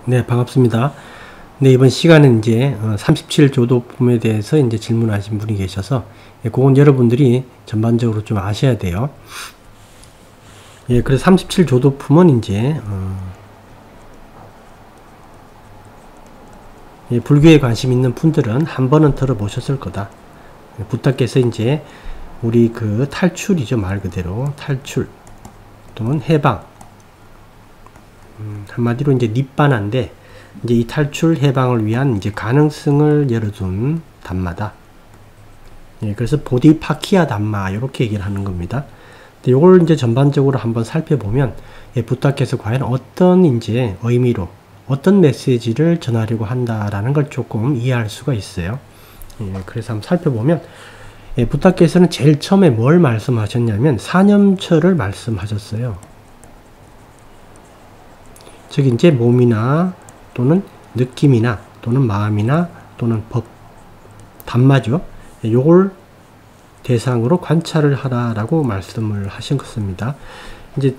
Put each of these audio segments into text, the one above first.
네, 반갑습니다. 네, 이번 시간은 이제 37조도품에 대해서 이제 질문하신 분이 계셔서, 그건 여러분들이 전반적으로 좀 아셔야 돼요. 예, 그래서 37조도품은 이제 불교에 관심 있는 분들은 한 번은 들어보셨을 거다. 부탁께서 이제 우리 그 탈출이죠, 말 그대로 탈출 또는 해방, 한마디로 이제 닛바나인데, 이제 이 탈출 해방을 위한 이제 가능성을 열어둔 담마다. 예, 그래서 보디파키야 담마 이렇게 얘기를 하는 겁니다. 요걸 이제 전반적으로 한번 살펴보면, 부탁께서 과연 어떤 이제 의미로 어떤 메시지를 전하려고 한다라는 걸 조금 이해할 수가 있어요. 예, 그래서 한번 살펴보면, 부탁께서는 제일 처음에 뭘 말씀하셨냐면 사념처를 말씀하셨어요. 즉 이제 몸이나 또는 느낌이나 또는 마음이나 또는 법, 담마죠. 요걸 대상으로 관찰을 하라라고 말씀을 하신 것입니다. 이제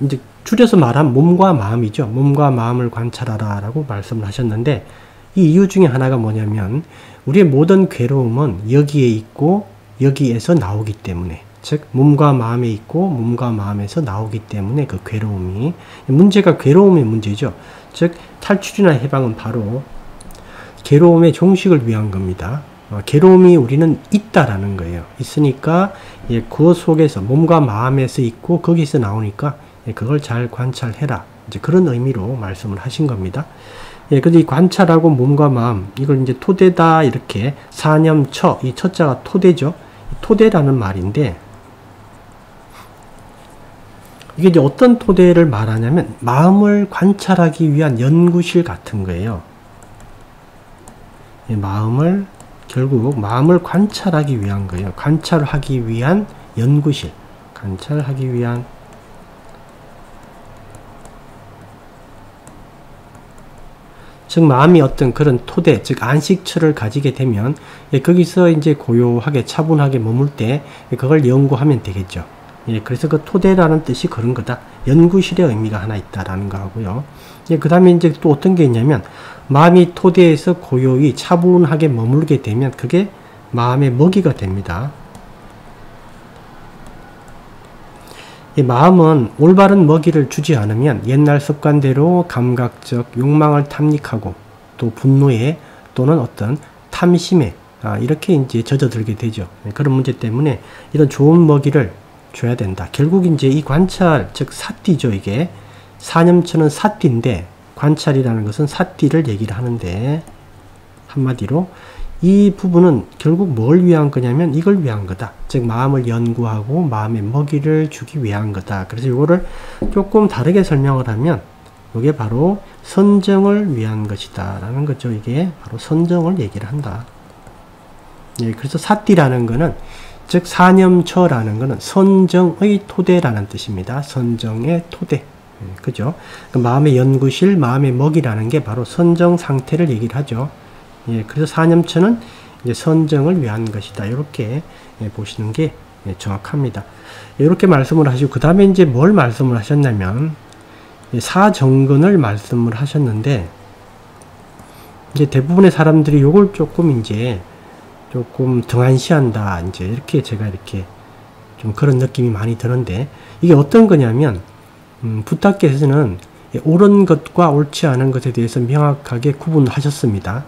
줄여서 말하면 몸과 마음이죠. 몸과 마음을 관찰하라라고 말씀을 하셨는데, 이 이유 중에 하나가 뭐냐면 우리의 모든 괴로움은 여기에 있고 여기에서 나오기 때문에, 즉 몸과 마음에 있고 몸과 마음에서 나오기 때문에 그 괴로움이, 문제가 괴로움의 문제죠. 즉 탈출이나 해방은 바로 괴로움의 종식을 위한 겁니다. 괴로움이 우리는 있다라는 거예요. 있으니까 그 속에서 몸과 마음에서 있고 거기서 나오니까 그걸 잘 관찰해라, 이제 그런 의미로 말씀을 하신 겁니다. 근데 이 관찰하고 몸과 마음, 이걸 이제 토대다, 이렇게 사념처, 이 처자가 토대죠. 토대라는 말인데, 이게 이제 어떤 토대를 말하냐면 마음을 관찰하기 위한 연구실 같은 거예요. 결국 마음을 관찰하기 위한 거예요. 관찰하기 위한 연구실, 관찰하기 위한, 즉 마음이 어떤 그런 토대, 즉 안식처를 가지게 되면 거기서 이제 고요하게 차분하게 머물 때 그걸 연구하면 되겠죠. 그래서 그 토대라는 뜻이 그런 거다. 연구실의 의미가 하나 있다라는 거 하고요. 그 다음에 이제 또 어떤 게 있냐면, 마음이 토대에서 고요히 차분하게 머물게 되면 그게 마음의 먹이가 됩니다. 이 마음은 올바른 먹이를 주지 않으면 옛날 습관대로 감각적 욕망을 탐닉하고 또 분노에 또는 어떤 탐심에 이렇게 이제 젖어들게 되죠. 그런 문제 때문에 이런 좋은 먹이를 줘야 된다. 결국 이제 이 관찰, 즉 사띠죠. 이게 사념처는 사띠인데 관찰이라는 것은 사띠를 얘기를 하는데, 한마디로 이 부분은 결국 뭘 위한 거냐면 이걸 위한 거다. 즉 마음을 연구하고 마음의 먹이를 주기 위한 거다. 그래서 이거를 조금 다르게 설명을 하면 이게 바로 선정을 위한 것이다 라는 거죠. 이게 바로 선정을 얘기를 한다. 그래서 사띠라는 거는, 즉 사념처라는 것은 선정의 토대라는 뜻입니다. 선정의 토대. 그죠? 마음의 연구실, 마음의 먹이라는 게 바로 선정 상태를 얘기를 하죠. 그래서 사념처는 이제 선정을 위한 것이다. 이렇게 보시는 게 정확합니다. 이렇게 말씀을 하시고, 그 다음에 이제 뭘 말씀을 하셨냐면 사정근을 말씀을 하셨는데, 이제 대부분의 사람들이 요걸 조금 등한시한다, 이제 이렇게 제가 이렇게 좀 그런 느낌이 많이 드는데, 이게 어떤 거냐면, 부탁께서는 옳은 것과 옳지 않은 것에 대해서 명확하게 구분하셨습니다.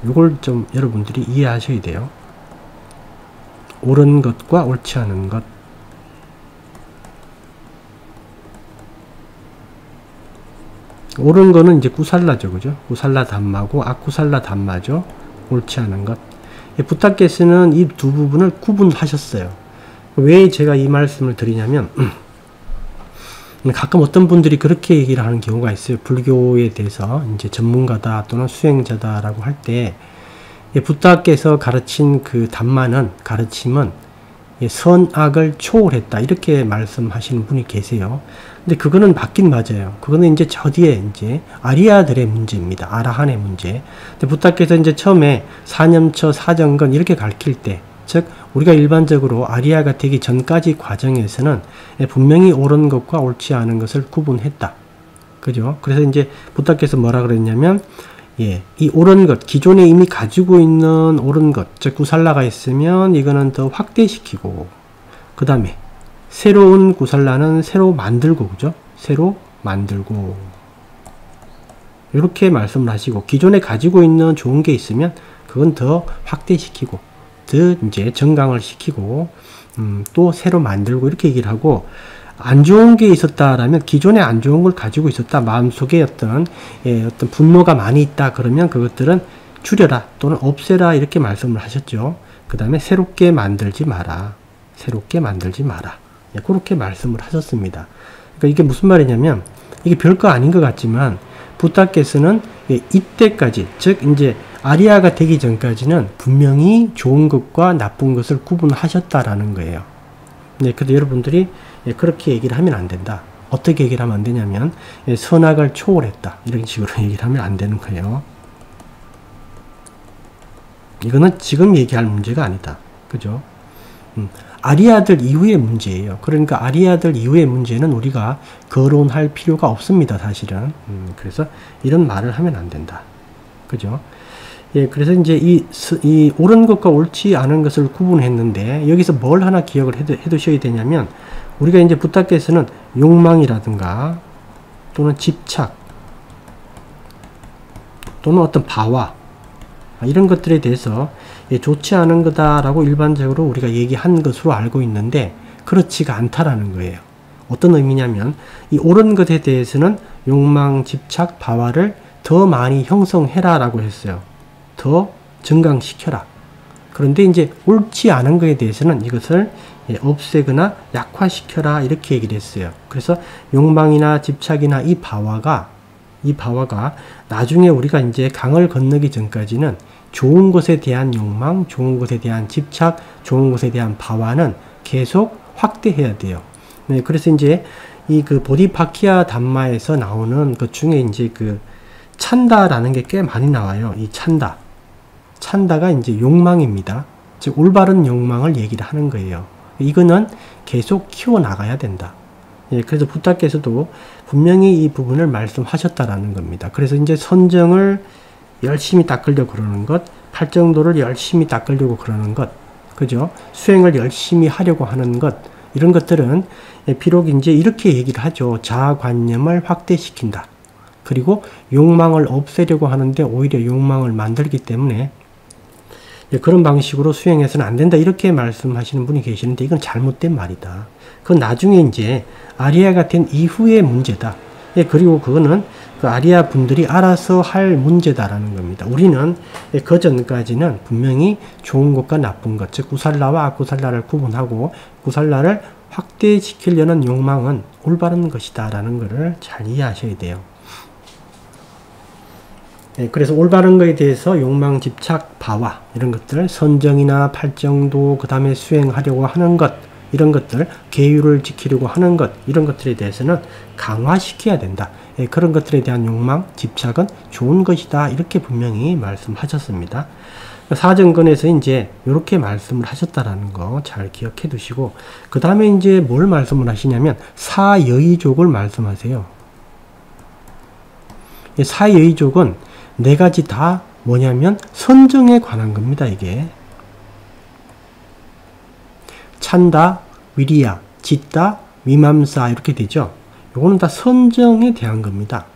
이걸 좀 여러분들이 이해하셔야 돼요. 옳은 것과 옳지 않은 것. 옳은 거는 이제 구살라죠, 그죠? 구살라 담마고 악구살라 담마죠. 옳지 않은 것. 부탁께서는 이 두 부분을 구분하셨어요. 왜 제가 이 말씀을 드리냐면, 가끔 어떤 분들이 그렇게 얘기를 하는 경우가 있어요. 불교에 대해서 이제 전문가다 또는 수행자다라고 할 때, 부탁께서 가르친 그 담마는, 가르침은 선악을 초월했다, 이렇게 말씀하시는 분이 계세요. 근데 그거는 맞긴 맞아요. 그거는 이제 저 뒤에 이제 아리아들의 문제입니다. 아라한의 문제. 근데 부탁께서 이제 처음에 사념처, 사정근 이렇게 가르칠 때, 즉 우리가 일반적으로 아리아가 되기 전까지 과정에서는 분명히 옳은 것과 옳지 않은 것을 구분했다. 그죠? 그래서 이제 부탁께서 뭐라 그랬냐면, 예, 이 옳은 것, 기존에 이미 가지고 있는 옳은 것, 즉 구살라가 있으면 이거는 더 확대시키고, 그 다음에 새로운 구살라는 새로 만들고, 그죠? 새로 만들고, 이렇게 말씀을 하시고, 기존에 가지고 있는 좋은 게 있으면 그건 더 확대시키고, 더 이제 증강을 시키고, 또 새로 만들고, 이렇게 얘기를 하고, 안 좋은 게 있었다라면, 기존에 안 좋은 걸 가지고 있었다, 마음속에 어떤 분노가 많이 있다 그러면 그것들은 줄여라 또는 없애라, 이렇게 말씀을 하셨죠. 그 다음에 새롭게 만들지 마라, 새롭게 만들지 마라, 예, 그렇게 말씀을 하셨습니다. 그러니까 이게 무슨 말이냐면, 이게 별거 아닌 것 같지만 부타께서는 이때까지, 즉 이제 아리아가 되기 전까지는 분명히 좋은 것과 나쁜 것을 구분하셨다라는 거예요. 네, 그래서 여러분들이 그렇게 얘기를 하면 안 된다. 어떻게 얘기를 하면 안 되냐면, 선악을 초월했다, 이런 식으로 얘기를 하면 안 되는 거예요. 이거는 지금 얘기할 문제가 아니다. 그죠? 아리아들 이후의 문제예요. 그러니까 아리아들 이후의 문제는 우리가 거론할 필요가 없습니다, 사실은. 그래서 이런 말을 하면 안 된다. 그죠? 예, 그래서 이제 이 옳은 것과 옳지 않은 것을 구분했는데, 여기서 뭘 하나 기억을 해두셔야 되냐면, 우리가 이제 부타께서는 욕망이라든가 또는 집착 또는 어떤 바와 이런 것들에 대해서 좋지 않은 거다라고 일반적으로 우리가 얘기한 것으로 알고 있는데, 그렇지가 않다라는 거예요. 어떤 의미냐면, 이 옳은 것에 대해서는 욕망, 집착, 바와를 더 많이 형성해라 라고 했어요. 더 증강시켜라. 그런데 이제 옳지 않은 것에 대해서는 이것을 없애거나 약화시켜라, 이렇게 얘기를 했어요. 그래서 욕망이나 집착이나 이 바와가 나중에 우리가 이제 강을 건너기 전까지는 좋은 것에 대한 욕망, 좋은 것에 대한 집착, 좋은 것에 대한 바와는 계속 확대해야 돼요. 네, 그래서 이제 이 그 보디파키아 담마에서 나오는 것 중에 이제 그 찬다라는 게 꽤 많이 나와요. 이 찬다가 이제 욕망입니다. 즉 올바른 욕망을 얘기를 하는 거예요. 이거는 계속 키워나가야 된다. 예, 그래서 부타께서도 분명히 이 부분을 말씀하셨다라는 겁니다. 그래서 이제 선정을 열심히 닦으려고 그러는 것, 팔정도를 열심히 닦으려고 그러는 것, 그죠? 수행을 열심히 하려고 하는 것, 이런 것들은 비록 이제 이렇게 얘기를 하죠. 자아관념을 확대시킨다. 그리고 욕망을 없애려고 하는데 오히려 욕망을 만들기 때문에 그런 방식으로 수행해서는 안 된다, 이렇게 말씀하시는 분이 계시는데, 이건 잘못된 말이다. 그건 나중에 이제 아리아가 된 이후의 문제다. 그리고 그거는 그 아리아 분들이 알아서 할 문제다라는 겁니다. 우리는 그 전까지는 분명히 좋은 것과 나쁜 것, 즉 구살라와 악구살라를 구분하고, 구살라를 확대시키려는 욕망은 올바른 것이다 라는 것을 잘 이해하셔야 돼요. 그래서 올바른 것에 대해서 욕망, 집착, 바와 이런 것들, 선정이나 팔정도, 그 다음에 수행하려고 하는 것, 이런 것들, 계율을 지키려고 하는 것, 이런 것들에 대해서는 강화시켜야 된다. 그런 것들에 대한 욕망, 집착은 좋은 것이다, 이렇게 분명히 말씀하셨습니다. 사정근에서 이제 이렇게 말씀을 하셨다라는 거 잘 기억해 두시고, 그 다음에 이제 뭘 말씀을 하시냐면 사여의족을 말씀하세요. 사여의족은 네 가지 다 뭐냐면 선정에 관한 겁니다. 이게 찬다, 위리야, 짓다, 미맘사 이렇게 되죠. 요거는 다 선정에 대한 겁니다.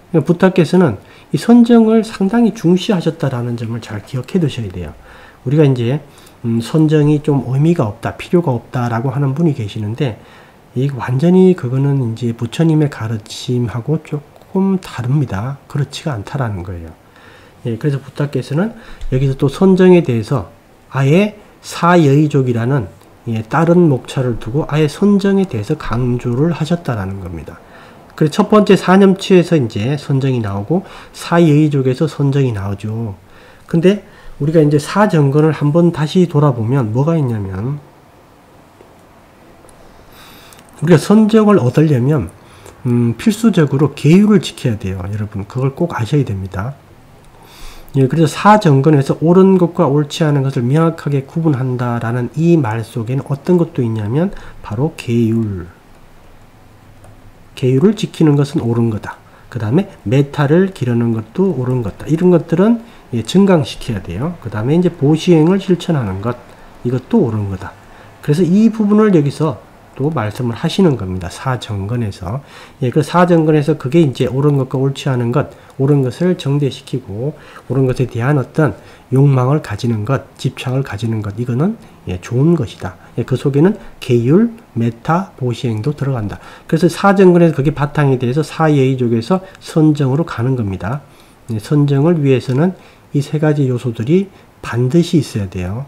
그러니까 부타께서는 이 선정을 상당히 중시하셨다라는 점을 잘 기억해 두셔야 돼요. 우리가 이제 선정이 좀 의미가 없다, 필요가 없다라고 하는 분이 계시는데, 이 완전히 그거는 이제 부처님의 가르침하고 조금 다릅니다. 그렇지가 않다라는 거예요. 예, 그래서 부타께서는 여기서 또 선정에 대해서 아예 사여의족이라는 다른 목차를 두고 아예 선정에 대해서 강조를 하셨다라는 겁니다. 그래서 첫 번째 사념치에서 이제 선정이 나오고 사여의족에서 선정이 나오죠. 근데 우리가 이제 사정근을 한번 다시 돌아보면 뭐가 있냐면, 우리가 선정을 얻으려면 필수적으로 계율을 지켜야 돼요. 여러분 그걸 꼭 아셔야 됩니다. 예, 그래서 사정근에서 옳은 것과 옳지 않은 것을 명확하게 구분한다라는 이 말 속에는 어떤 것도 있냐면 바로 계율. 계율을 지키는 것은 옳은 거다. 그 다음에 메타를 기르는 것도 옳은 것다. 이런 것들은 예, 증강시켜야 돼요. 그 다음에 이제 보시행을 실천하는 것, 이것도 옳은 거다. 그래서 이 부분을 여기서 또 말씀을 하시는 겁니다. 사정근에서. 예, 그 사정근에서 그게 이제 옳은 것과 옳지 않은 것, 옳은 것을 정대시키고, 옳은 것에 대한 어떤 욕망을 가지는 것, 집착을 가지는 것, 이거는 예, 좋은 것이다. 예, 그 속에는 계율, 메타, 보시행도 들어간다. 그래서 사정근에서 그게 바탕이 돼서 사예의족에서 선정으로 가는 겁니다. 예, 선정을 위해서는 이 세 가지 요소들이 반드시 있어야 돼요.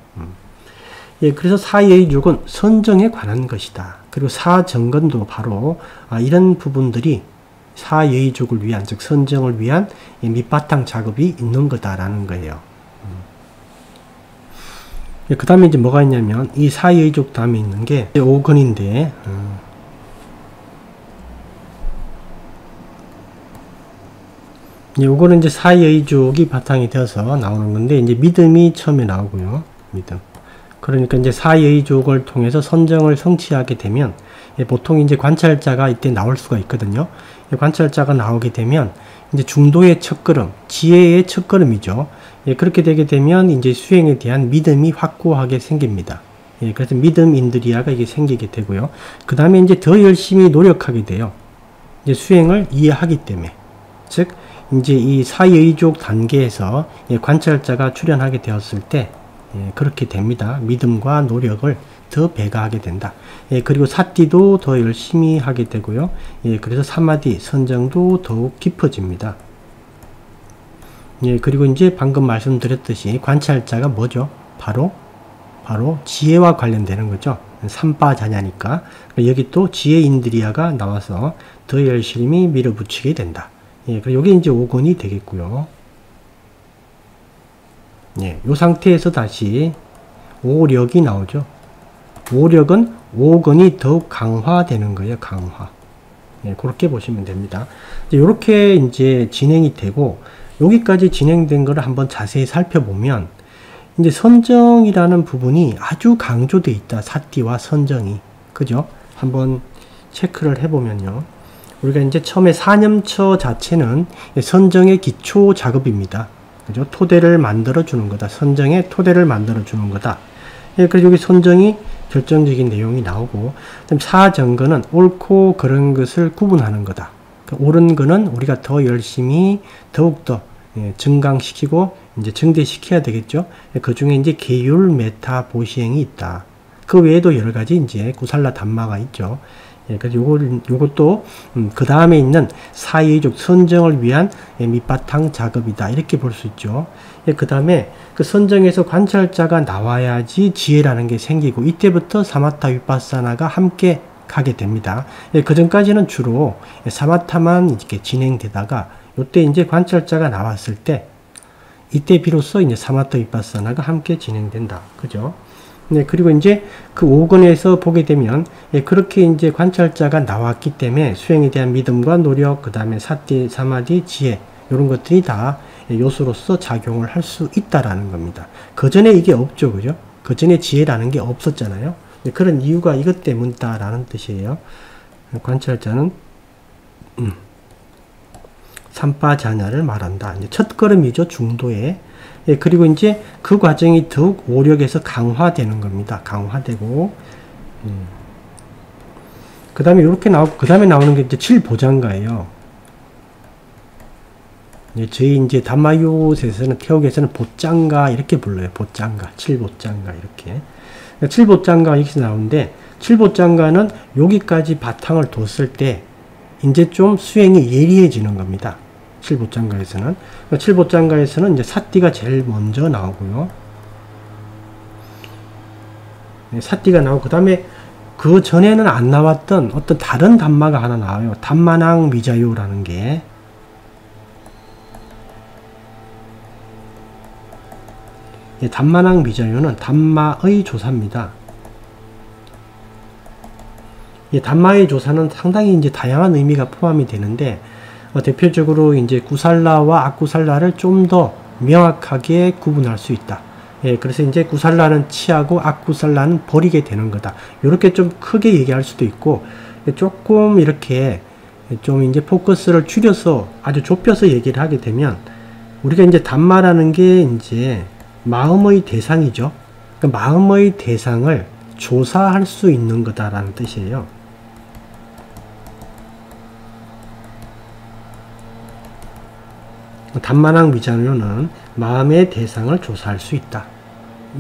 예, 그래서 사예의족은 선정에 관한 것이다. 그리고 사정근도 바로 이런 부분들이 사예의족을 위한, 즉 선정을 위한 밑바탕 작업이 있는 거다라는 거예요. 예, 그 다음에 이제 뭐가 있냐면 이 사예의족 다음에 있는 게 5근인데 요거는 이제 사예의족이 바탕이 되어서 나오는 건데, 이제 믿음이 처음에 나오고요. 믿음. 그러니까 이제 사예의족을 통해서 선정을 성취하게 되면 보통 이제 관찰자가 이때 나올 수가 있거든요. 관찰자가 나오게 되면 이제 중도의 첫걸음, 지혜의 첫걸음이죠. 예, 그렇게 되게 되면 이제 수행에 대한 믿음이 확고하게 생깁니다. 예, 그래서 믿음 인드리아가 이게 생기게 되고요. 그 다음에 이제 더 열심히 노력하게 돼요. 이제 수행을 이해하기 때문에. 즉, 이제 이 사예의족 단계에서 예, 관찰자가 출현하게 되었을 때 예, 그렇게 됩니다. 믿음과 노력을 더 배가하게 된다. 예, 그리고 사띠도 더 열심히 하게 되고요. 예, 그래서 사마디, 선정도 더욱 깊어집니다. 예, 그리고 이제 방금 말씀드렸듯이 관찰자가 뭐죠? 바로 지혜와 관련되는 거죠. 삼바자냐니까. 여기 또 지혜 인드리아가 나와서 더 열심히 밀어붙이게 된다. 예, 그리고 여기 이제 5근이 되겠고요. 예, 요 상태에서 다시 오력이 나오죠. 오력은 5근이 더욱 강화되는 거예요. 강화. 예, 그렇게 보시면 됩니다. 이렇게 이제 진행이 되고, 여기까지 진행된 거를 한번 자세히 살펴보면, 이제 선정이라는 부분이 아주 강조되어 있다. 사띠와 선정이. 그죠? 한번 체크를 해보면요. 우리가 이제 처음에 사념처 자체는 선정의 기초 작업입니다. 그죠? 토대를 만들어 주는 거다. 선정의 토대를 만들어 주는 거다. 예, 그래서 여기 선정이 결정적인 내용이 나오고, 사정근은 옳고 그른 것을 구분하는 거다. 옳은 거는 우리가 더 열심히 더욱더 예, 증강시키고 이제 증대시켜야 되겠죠. 예, 그 중에 이제 계율, 메타, 보시행이 있다. 그 외에도 여러 가지 이제 구살라 담마가 있죠. 예, 그래서 요것도 그 다음에 있는 사예의족 선정을 위한 예, 밑바탕 작업이다. 이렇게 볼 수 있죠. 예, 그 다음에 그 선정에서 관찰자가 나와야지 지혜라는 게 생기고, 이때부터 사마타 위파사나가 함께 가게 됩니다. 예, 그 전까지는 주로 사마타만 이렇게 진행되다가 요때 이제 관찰자가 나왔을 때 이때 비로소 이제 사마타 위파사나가 함께 진행된다. 그죠? 네, 그리고 이제 그 5근에서 보게 되면 예, 그렇게 이제 관찰자가 나왔기 때문에 수행에 대한 믿음과 노력, 그 다음에 사띠, 사마디, 지혜 이런 것들이 다 요소로서 작용을 할 수 있다라는 겁니다. 그 전에 이게 없죠, 그죠? 그 전에 지혜라는 게 없었잖아요. 예, 그런 이유가 이것 때문이다라는 뜻이에요. 관찰자는 삼바자냐를 말한다. 이제 첫 걸음이죠, 중도에. 예, 그리고 이제 그 과정이 더욱 오력에서 강화되는 겁니다. 강화되고, 그 다음에 이렇게 나오고, 그 다음에 나오는 게 이제 7보장가예요. 예, 저희 이제 담마요에서는, 태옥에서는 보장가 이렇게 불러요. 보장가, 7보장가 이렇게. 7보장가 이렇게 나오는데, 7보장가는 여기까지 바탕을 뒀을 때, 이제 좀 수행이 예리해지는 겁니다. 7보장가에서는. 7보장가에서는 이제 사띠가 제일 먼저 나오고요. 사띠가 나오고, 그 다음에 그 전에는 안 나왔던 어떤 다른 담마가 하나 나와요. 담마낭 미자요라는 게. 담마낭 미자요는 담마의 조사입니다. 담마의 조사는 상당히 이제 다양한 의미가 포함이 되는데, 대표적으로 이제 구살라와 악구살라를 좀 더 명확하게 구분할 수 있다. 예, 그래서 이제 구살라는 취하고 악구살라는 버리게 되는 거다. 이렇게 좀 크게 얘기할 수도 있고, 조금 이렇게 좀 이제 포커스를 줄여서 아주 좁혀서 얘기를 하게 되면 우리가 이제 담마라는 게 이제 마음의 대상이죠. 그러니까 마음의 대상을 조사할 수 있는 거다라는 뜻이에요. 담마랑 위자료는 마음의 대상을 조사할 수 있다.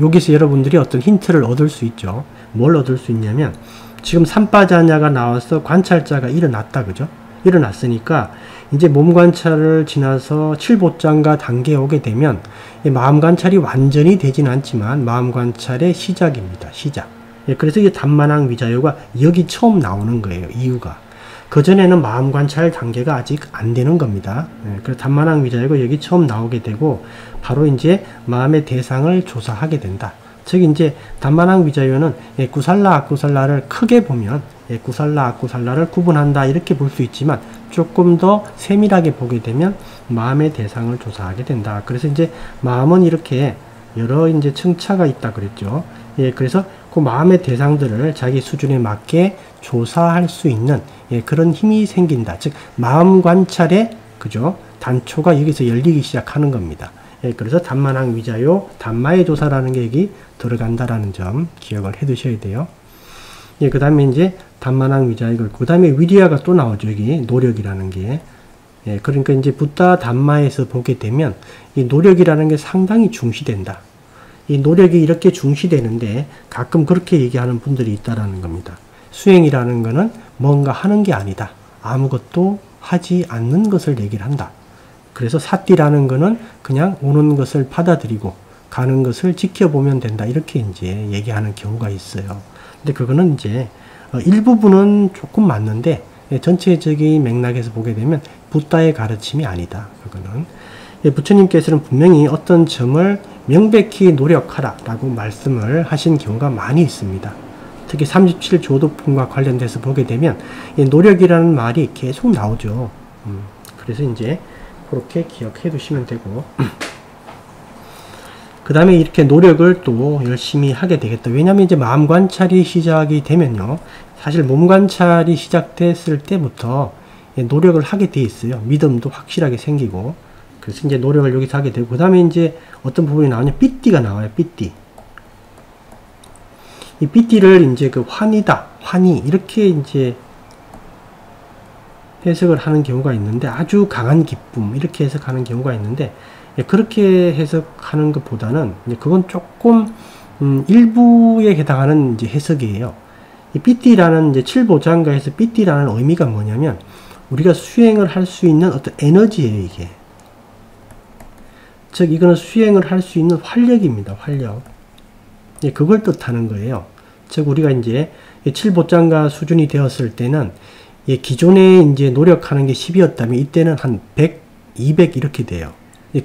여기서 여러분들이 어떤 힌트를 얻을 수 있죠. 뭘 얻을 수 있냐면 지금 삼빠자냐가 나와서 관찰자가 일어났다. 그죠? 일어났으니까 이제 몸 관찰을 지나서 칠보장가 단계에 오게 되면 마음 관찰이 완전히 되진 않지만 마음 관찰의 시작입니다. 시작. 그래서 이게 담마랑 위자요가 여기 처음 나오는 거예요. 이유가. 그전에는 마음 관찰 단계가 아직 안 되는 겁니다. 그래서 담마랑 위자요가 여기 처음 나오게 되고 바로 이제 마음의 대상을 조사하게 된다. 즉 이제 담마랑 위자요는 구살라 악구살라를 크게 보면 구살라 악구살라를 구분한다 이렇게 볼 수 있지만 조금 더 세밀하게 보게 되면 마음의 대상을 조사하게 된다. 그래서 이제 마음은 이렇게 여러 이제 층차가 있다 그랬죠. 그래서 그 마음의 대상들을 자기 수준에 맞게 조사할 수 있는 그런 힘이 생긴다. 즉 마음 관찰의 그죠? 단초가 여기서 열리기 시작하는 겁니다. 그래서 담마랑 위자요, 담마의 조사라는 게 여기 들어간다라는 점 기억을 해 두셔야 돼요. 그 다음에 이제 담마랑 위자요, 그 다음에 위리아가 또 나오죠. 여기 노력이라는 게. 그러니까 이제 붓다 담마에서 보게 되면 이 노력이라는 게 상당히 중시된다. 이 노력이 이렇게 중시되는데 가끔 그렇게 얘기하는 분들이 있다라는 겁니다. 수행이라는 거는 뭔가 하는 게 아니다. 아무것도 하지 않는 것을 얘기를 한다. 그래서 사띠라는 거는 그냥 오는 것을 받아들이고 가는 것을 지켜보면 된다. 이렇게 이제 얘기하는 경우가 있어요. 근데 그거는 이제 일부분은 조금 맞는데 전체적인 맥락에서 보게 되면 붓다의 가르침이 아니다. 그거는 부처님께서는 분명히 어떤 점을 명백히 노력하라 라고 말씀을 하신 경우가 많이 있습니다. 특히 37조도품과 관련돼서 보게 되면 노력이라는 말이 계속 나오죠. 그래서 이제 그렇게 기억해 두시면 되고 그 다음에 이렇게 노력을 또 열심히 하게 되겠다. 왜냐하면 이제 마음 관찰이 시작이 되면요. 사실 몸 관찰이 시작됐을 때부터 노력을 하게 돼 있어요. 믿음도 확실하게 생기고. 그래서 이제 노력을 여기서 하게 되고. 그 다음에 이제 어떤 부분이 나오냐. 삐띠가 나와요. 삐띠. 이 삐띠를 이제 그 환이다. 환희. 이렇게 이제 해석을 하는 경우가 있는데 아주 강한 기쁨. 이렇게 해석하는 경우가 있는데 그렇게 해석하는 것보다는 그건 조금 일부에 해당하는 이제 해석이에요. 이 삐띠라는 이제 칠보장가에서 삐띠라는 의미가 뭐냐면 우리가 수행을 할 수 있는 어떤 에너지예요, 이게. 즉 이거는 수행을 할 수 있는 활력입니다. 활력. 그걸 뜻하는 거예요. 즉 우리가 이제 칠보장가 수준이 되었을 때는 기존에 이제 노력하는 게 10이었다면 이때는 한 100, 200 이렇게 돼요.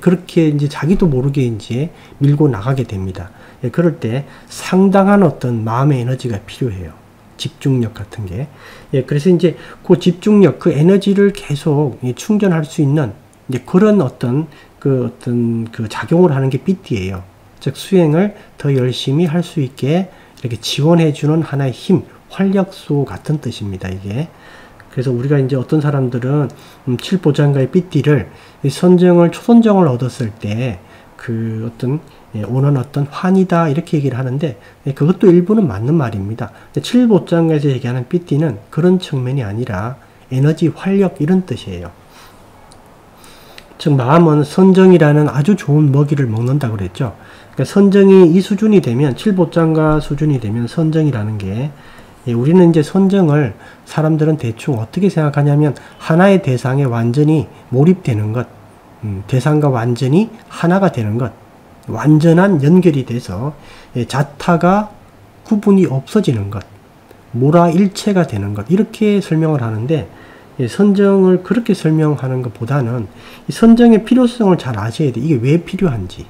그렇게 이제 자기도 모르게 이제 밀고 나가게 됩니다. 그럴 때 상당한 어떤 마음의 에너지가 필요해요. 집중력 같은 게. 그래서 이제 그 집중력, 그 에너지를 계속 충전할 수 있는 이제 그런 어떤 그 작용을 하는 게 삐띠예요. 즉 수행을 더 열심히 할 수 있게 이렇게 지원해주는 하나의 힘, 활력소 같은 뜻입니다. 이게. 그래서 우리가 이제 어떤 사람들은 칠보장가의 삐띠를 선정을 초선정을 얻었을 때 그 어떤 오는 어떤 환이다 이렇게 얘기를 하는데 그것도 일부는 맞는 말입니다. 칠보장가에서 얘기하는 삐띠는 그런 측면이 아니라 에너지, 활력 이런 뜻이에요. 즉 마음은 선정이라는 아주 좋은 먹이를 먹는다고 그랬죠. 그러니까 선정이 이 수준이 되면 칠보장가 수준이 되면 선정이라는 게 우리는 이제 선정을 사람들은 대충 어떻게 생각하냐면 하나의 대상에 완전히 몰입되는 것, 대상과 완전히 하나가 되는 것, 완전한 연결이 돼서 자타가 구분이 없어지는 것, 모라일체가 되는 것 이렇게 설명을 하는데 선정을 그렇게 설명하는 것보다는 이 선정의 필요성을 잘 아셔야 돼. 이게 왜 필요한지.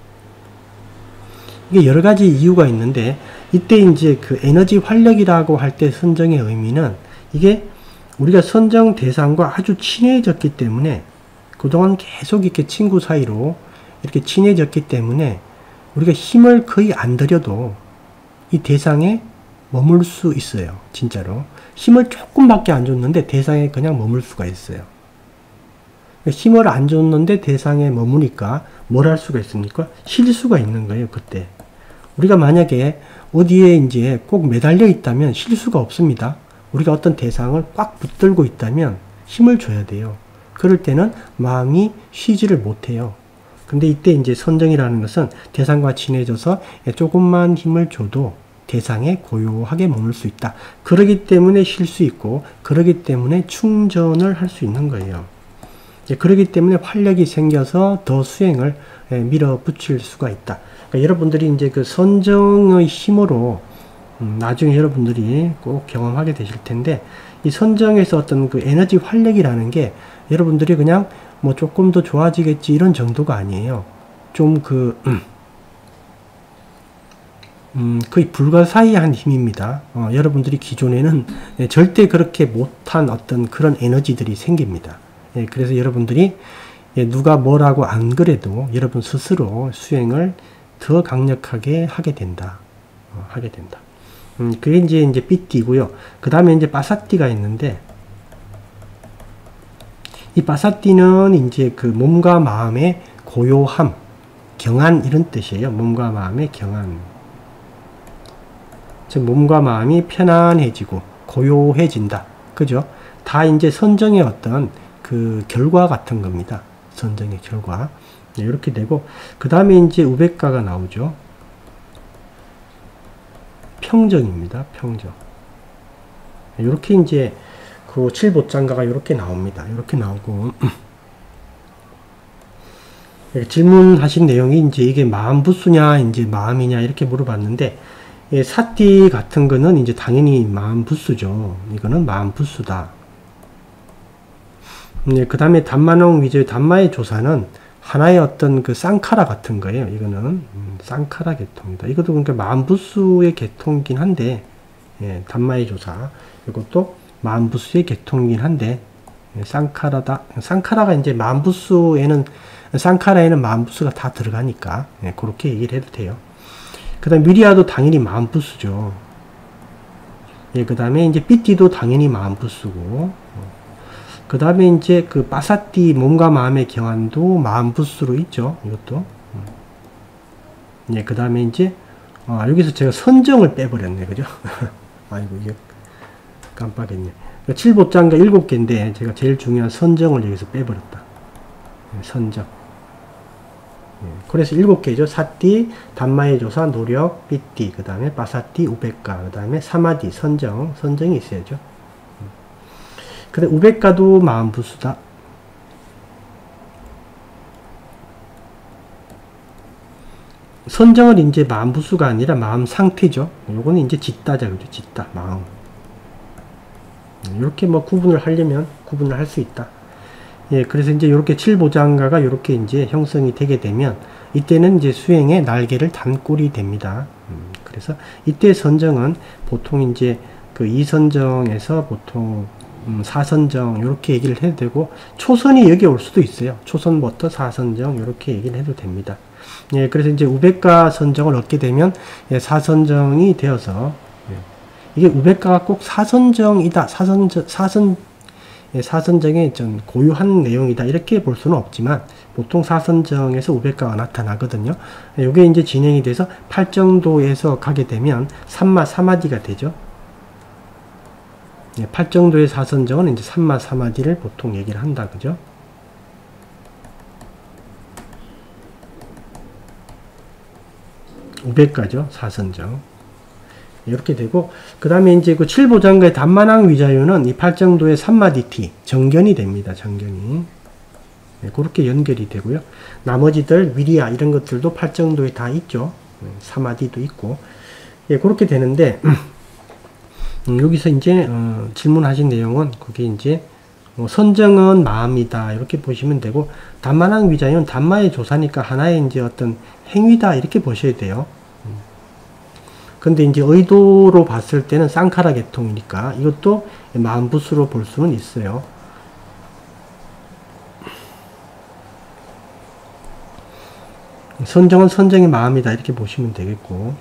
이게 여러 가지 이유가 있는데 이때 이제 그 에너지 활력이라고 할 때 선정의 의미는 이게 우리가 선정 대상과 아주 친해졌기 때문에 그동안 계속 이렇게 친구 사이로 이렇게 친해졌기 때문에 우리가 힘을 거의 안 들여도 이 대상에 머물 수 있어요. 진짜로. 힘을 조금밖에 안 줬는데 대상에 그냥 머물 수가 있어요. 힘을 안 줬는데 대상에 머무니까 뭘 할 수가 있습니까? 쉴 수가 있는 거예요, 그때. 우리가 만약에 어디에 이제 꼭 매달려 있다면 쉴 수가 없습니다. 우리가 어떤 대상을 꽉 붙들고 있다면 힘을 줘야 돼요. 그럴 때는 마음이 쉬지를 못해요. 근데 이때 이제 선정이라는 것은 대상과 친해져서 조금만 힘을 줘도 대상에 고요하게 머물 수 있다. 그러기 때문에 쉴 수 있고, 그러기 때문에 충전을 할 수 있는 거예요. 그러기 때문에 활력이 생겨서 더 수행을 밀어붙일 수가 있다. 그러니까 여러분들이 이제 그 선정의 힘으로 나중에 여러분들이 꼭 경험하게 되실 텐데, 이 선정에서 어떤 그 에너지 활력이라는 게 여러분들이 그냥 뭐 조금 더 좋아지겠지 이런 정도가 아니에요. 좀 거의 불가사의한 힘입니다. 여러분들이 기존에는 절대 그렇게 못한 어떤 그런 에너지들이 생깁니다. 그래서 여러분들이 누가 뭐라고 안 그래도 여러분 스스로 수행을 더 강력하게 하게 된다. 그게 이제 삐띠고요. 그 다음에 이제 빠사띠가 있는데, 이 빠사띠는 이제 그 몸과 마음의 고요함, 경안 이런 뜻이에요. 몸과 마음의 경안. 즉 몸과 마음이 편안해지고 고요해진다. 그죠? 다 이제 선정의 어떤 그 결과 같은 겁니다. 선정의 결과. 이렇게 되고, 그 다음에 이제 우베가가 나오죠. 평정입니다. 평정. 이렇게 이제 그 칠보장가가 이렇게 나옵니다. 이렇게 나오고 질문하신 내용이 이제 이게 마음부수냐 이제 마음이냐 이렇게 물어봤는데, 사띠 같은 거는 이제 당연히 마음부수죠. 이거는 마음부수다. 그 다음에 담마농 위저의 담마의 조사는 하나의 어떤 그 쌍카라 같은 거예요. 이거는 쌍카라 계통이다. 이것도 그러니까 마음부수의 계통이긴 한데, 담마의 조사 이것도 마음부수의 계통이긴 한데, 쌍카라다. 쌍카라가 이제 마음부수에는, 쌍카라에는 마음부수가 다 들어가니까 그렇게 얘기를 해도 돼요. 그 다음 미리아도 당연히 마음부수죠. 그 다음에 이제 삐띠도 당연히 마음부수고, 그 다음에 이제 그 빠사띠 몸과 마음의 경안도 마음부수로 있죠. 이것도. 그 다음에 이제 여기서 제가 선정을 빼버렸네. 그죠? 아이고 이게 깜빡했네. 칠보장가 7개인데 제가 제일 중요한 선정을 여기서 빼버렸다. 선정. 그래서 7개죠. 사띠, 담마의 조사, 노력, 삐띠, 그 다음에 빠사띠, 우베가, 그 다음에 사마디, 선정이 있어야죠. 근데 우베가도 마음부수다. 선정은 이제 마음부수가 아니라 마음 상태죠. 요거는 이제 짓다자, 그죠? 짓다, 마음. 이렇게 뭐 구분을 하려면 구분을 할 수 있다. 그래서 이제 이렇게 칠보장가가 이렇게 이제 형성이 되게 되면 이때는 이제 수행의 날개를 단 꼴이 됩니다. 그래서 이때 선정은 보통 이제 그 이선정에서 보통 사선정 이렇게 얘기를 해도 되고, 초선이 여기 올 수도 있어요. 초선부터 사선정 이렇게 얘기를 해도 됩니다. 그래서 이제 우베가 선정을 얻게 되면 사선정이 되어서, 이게 우베가가 꼭 사선정이다, 사선정의 좀 고유한 내용이다 이렇게 볼 수는 없지만 보통 사선정에서 우베가가 나타나거든요. 이게 이제 진행이 돼서 팔정도에서 가게 되면 삼마사마디가 되죠. 8정도의 사선정은 이제 삼마사마디를 보통 얘기를 한다. 그죠? 우베가죠. 사선정. 이렇게 되고, 그 다음에 이제 그 칠보장가의 담마낭 위자유는 이 8정도의 삼마디티, 정견이 됩니다. 정견이. 그렇게 연결이 되고요. 나머지들, 위리아 이런 것들도 8정도에 다 있죠. 사마디도 있고. 그렇게 되는데, 여기서 이제 질문하신 내용은 그게 이제 선정은 마음이다 이렇게 보시면 되고, 담마낭 위자유는 담마의 조사니까 하나의 이제 어떤 행위다 이렇게 보셔야 돼요. 근데 이제 의도로 봤을 때는 쌍카라 계통이니까 이것도 마음부수로 볼 수는 있어요. 선정은 선정의 마음이다 이렇게 보시면 되겠고,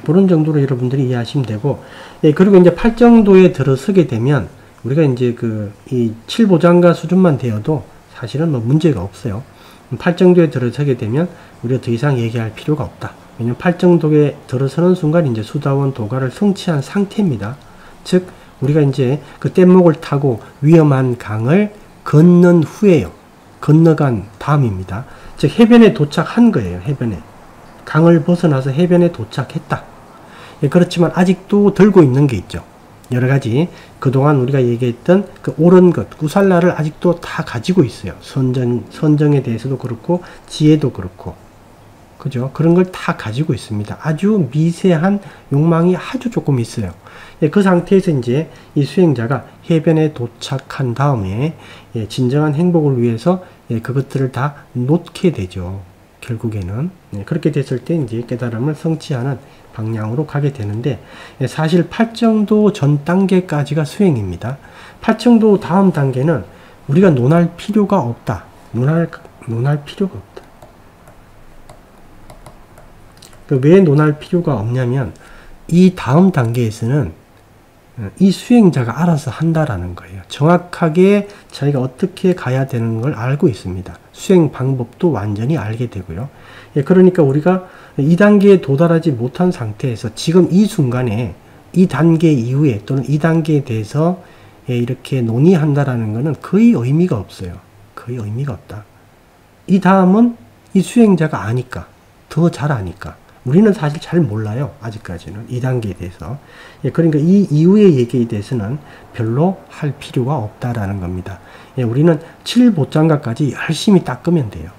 그런 정도로 여러분들이 이해하시면 되고, 예, 그리고 이제 8정도에 들어서게 되면 우리가 이제 이 7보장가 수준만 되어도 사실은 뭐 문제가 없어요. 8정도에 들어서게 되면 우리가 더 이상 얘기할 필요가 없다. 왜냐면 8정도에 들어서는 순간 이제 수다원 도가를 성취한 상태입니다. 즉 우리가 이제 그 뗏목을 타고 위험한 강을 건넌 후에요. 건너간 다음입니다. 즉 해변에 도착한 거예요. 해변에. 강을 벗어나서 해변에 도착했다. 예, 그렇지만 아직도 들고 있는 게 있죠. 여러 가지 그동안 우리가 얘기했던 그 옳은 것, 구살라를 아직도 다 가지고 있어요. 선정에 대해서도 그렇고 지혜도 그렇고, 그죠? 그런 걸 다 가지고 있습니다. 아주 미세한 욕망이 아주 조금 있어요. 예, 그 상태에서 이제 이 수행자가 해변에 도착한 다음에 예, 진정한 행복을 위해서 예, 그것들을 다 놓게 되죠. 결국에는 예, 그렇게 됐을 때 이제 깨달음을 성취하는 방향으로 가게 되는데, 예, 사실 8정도 전 단계까지가 수행입니다. 8정도 다음 단계는 우리가 논할 필요가 없다. 논할 필요가 없다. 왜 논할 필요가 없냐면 이 다음 단계에서는 이 수행자가 알아서 한다라는 거예요. 정확하게 자기가 어떻게 가야 되는 걸 알고 있습니다. 수행 방법도 완전히 알게 되고요. 예, 그러니까 우리가 이 단계에 도달하지 못한 상태에서 지금 이 순간에 이 단계 이후에 또는 이 단계에 대해서 예, 이렇게 논의한다라는 것은 거의 의미가 없어요. 거의 의미가 없다. 이 다음은 이 수행자가 아니까, 더 잘 아니까. 우리는 사실 잘 몰라요. 아직까지는. 이 단계에 대해서. 예, 그러니까 이 이후의 얘기에 대해서는 별로 할 필요가 없다라는 겁니다. 예, 우리는 7보장가까지 열심히 닦으면 돼요.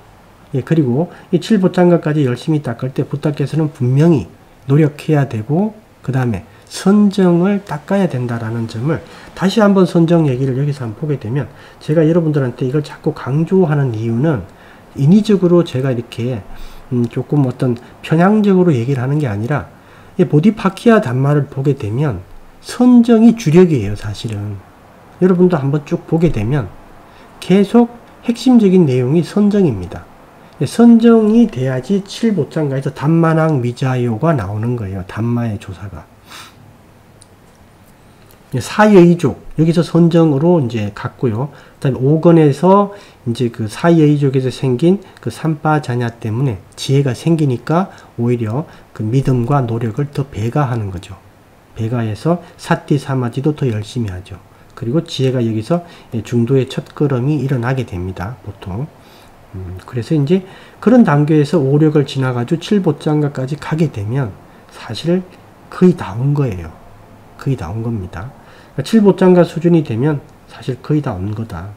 예, 그리고 이 7보장가까지 열심히 닦을 때 부탁께서는 분명히 노력해야 되고, 그 다음에 선정을 닦아야 된다라는 점을 다시 한번 선정 얘기를 여기서 한번 보게 되면, 제가 여러분들한테 이걸 자꾸 강조하는 이유는 인위적으로 제가 이렇게 조금 어떤 편향적으로 얘기를 하는 게 아니라, 이 보디파키아 단말을 보게 되면 선정이 주력이에요. 사실은 여러분도 한번 쭉 보게 되면 계속 핵심적인 내용이 선정입니다. 선정이 돼야지 7보장가에서 단만왕 미자요가 나오는 거예요. 단마의 조사가. 사의족, 여기서 선정으로 이제 갔고요. 그 다음에 5권에서 이제 그 사의족에서 생긴 그 삼바자냐 때문에 지혜가 생기니까 오히려 그 믿음과 노력을 더 배가하는 거죠. 배가해서 사티 사마디도 더 열심히 하죠. 그리고 지혜가 여기서 중도의 첫 걸음이 일어나게 됩니다. 보통. 그래서 이제 그런 단계에서 오력을 지나가지고 7보장가까지 가게 되면 사실 거의 다 온 거예요. 거의 다 온 겁니다. 7보장가 수준이 되면 사실 거의 다 온 거다.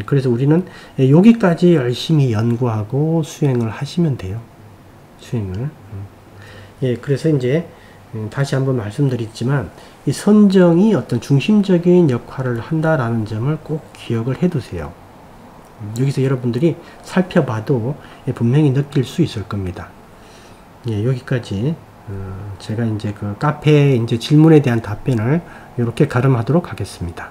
그래서 우리는 여기까지 열심히 연구하고 수행을 하시면 돼요. 수행을. 예, 그래서 이제 다시 한번 말씀드리지만 이 선정이 어떤 중심적인 역할을 한다라는 점을 꼭 기억을 해 두세요. 여기서 여러분들이 살펴봐도 분명히 느낄 수 있을 겁니다. 예, 여기까지 제가 이제 그 카페 이제 질문에 대한 답변을 이렇게 가름하도록 하겠습니다.